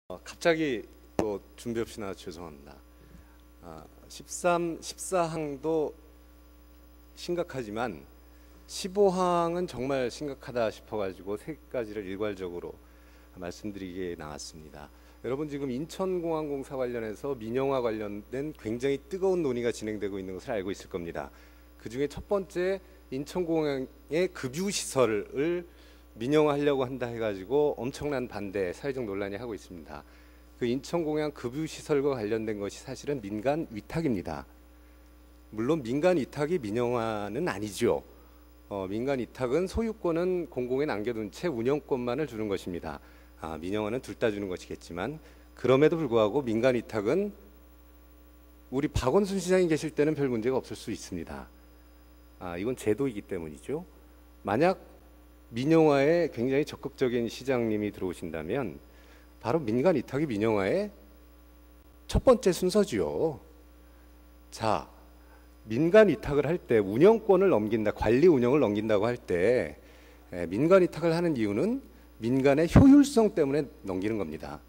갑자기 또 준비 없이 나와 죄송합니다. 14항도 심각하지만 15항은 정말 심각하다 싶어가지고 세 가지를 일괄적으로 말씀드리게 나왔습니다. 여러분, 지금 인천공항공사 관련해서 민영화 관련된 굉장히 뜨거운 논의가 진행되고 있는 것을 알고 있을 겁니다. 그 중에 첫 번째, 인천공항의 급유시설을 민영화하려고 한다 해가지고 엄청난 반대, 사회적 논란이 하고 있습니다. 그 인천공항 급유시설과 관련된 것이 사실은 민간 위탁입니다. 물론 민간 위탁이 민영화는 아니죠. 민간 위탁은 소유권은 공공에 남겨둔 채 운영권만을 주는 것입니다. 민영화는 둘 다 주는 것이겠지만, 그럼에도 불구하고 민간 위탁은 우리 박원순 시장이 계실 때는 별 문제가 없을 수 있습니다. 이건 제도이기 때문이죠. 만약 민영화에 굉장히 적극적인 시장님이 들어오신다면 바로 민간 위탁이 민영화의 첫 번째 순서지요. 자, 민간 위탁을 할 때 운영권을 넘긴다, 관리 운영을 넘긴다고 할 때 민간 위탁을 하는 이유는 민간의 효율성 때문에 넘기는 겁니다.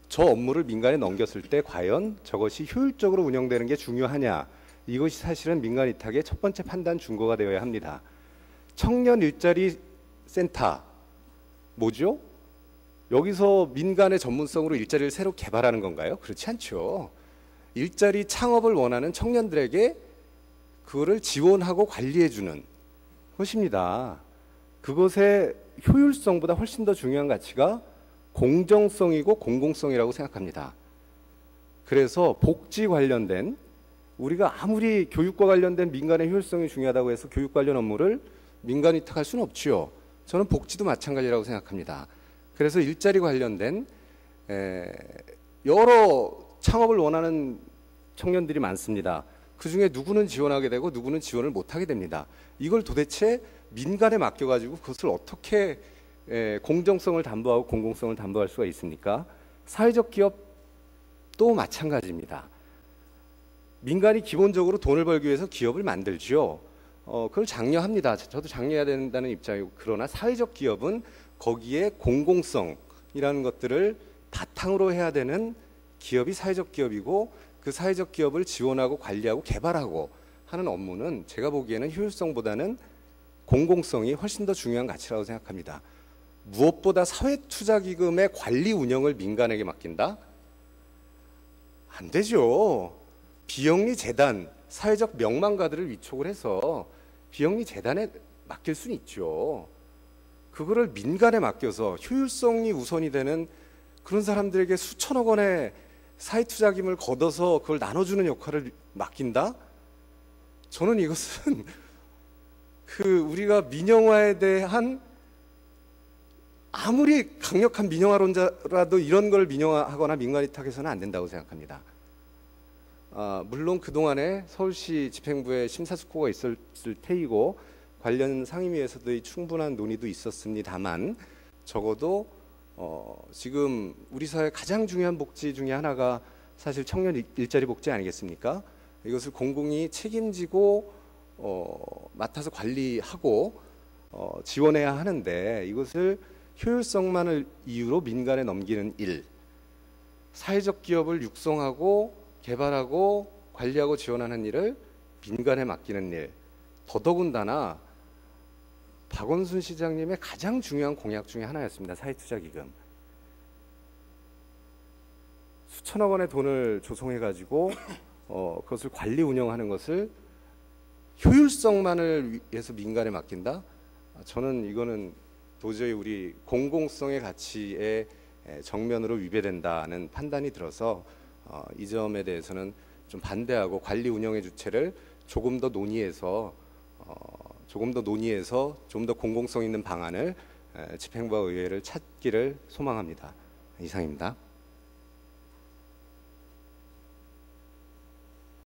저 업무를 민간에 넘겼을 때 과연 저것이 효율적으로 운영되는 게 중요하냐, 이것이 사실은 민간 위탁의 첫 번째 판단 준거가 되어야 합니다. 청년 일자리 센터 뭐죠? 여기서 민간의 전문성으로 일자리를 새로 개발하는 건가요? 그렇지 않죠. 일자리 창업을 원하는 청년들에게 그거를 지원하고 관리해주는 것입니다. 그것의 효율성보다 훨씬 더 중요한 가치가 공정성이고 공공성이라고 생각합니다. 그래서 복지 관련된, 우리가 아무리 교육과 관련된 민간의 효율성이 중요하다고 해서 교육 관련 업무를 민간 위탁할 수는 없지요. 저는 복지도 마찬가지라고 생각합니다. 그래서 일자리 관련된 여러 창업을 원하는 청년들이 많습니다. 그 중에 누구는 지원하게 되고 누구는 지원을 못하게 됩니다. 이걸 도대체 민간에 맡겨가지고 그것을 어떻게 공정성을 담보하고 공공성을 담보할 수가 있습니까? 사회적 기업도 마찬가지입니다. 민간이 기본적으로 돈을 벌기 위해서 기업을 만들죠. 그걸 장려합니다. 저도 장려해야 된다는 입장이고, 그러나 사회적 기업은 거기에 공공성이라는 것들을 바탕으로 해야 되는 기업이 사회적 기업이고, 그 사회적 기업을 지원하고 관리하고 개발하고 하는 업무는 제가 보기에는 효율성보다는 공공성이 훨씬 더 중요한 가치라고 생각합니다. 무엇보다 사회투자기금의 관리 운영을 민간에게 맡긴다? 안 되죠. 비영리 재단, 사회적 명망가들을 위촉을 해서 비영리 재단에 맡길 수는 있죠. 그거를 민간에 맡겨서 효율성이 우선이 되는 그런 사람들에게 수천억 원의 사회투자금을 걷어서 그걸 나눠주는 역할을 맡긴다? 저는 이것은 우리가 민영화에 대한, 아무리 강력한 민영화론자라도 이런 걸 민영화하거나 민간 위탁해서는 안 된다고 생각합니다. 물론 그동안에 서울시 집행부에 심사숙고가 있었을 테이고 관련 상임위에서도 충분한 논의도 있었습니다만, 적어도 지금 우리 사회 가장 중요한 복지 중에 하나가 사실 청년 일자리 복지 아니겠습니까? 이것을 공공이 책임지고 맡아서 관리하고 지원해야 하는데, 이것을 효율성만을 이유로 민간에 넘기는 일, 사회적 기업을 육성하고 개발하고 관리하고 지원하는 일을 민간에 맡기는 일, 더더군다나 박원순 시장님의 가장 중요한 공약 중에 하나였습니다. 사회투자기금. 수천억 원의 돈을 조성해가지고 그것을 관리 운영하는 것을 효율성만을 위해서 민간에 맡긴다? 저는 이거는 도저히 우리 공공성의 가치에 정면으로 위배된다는 판단이 들어서 이 점에 대해서는 좀 반대하고, 관리 운영의 주체를 조금 더 논의해서 좀 더 공공성 있는 방안을 집행부와 의회를 찾기를 소망합니다. 이상입니다.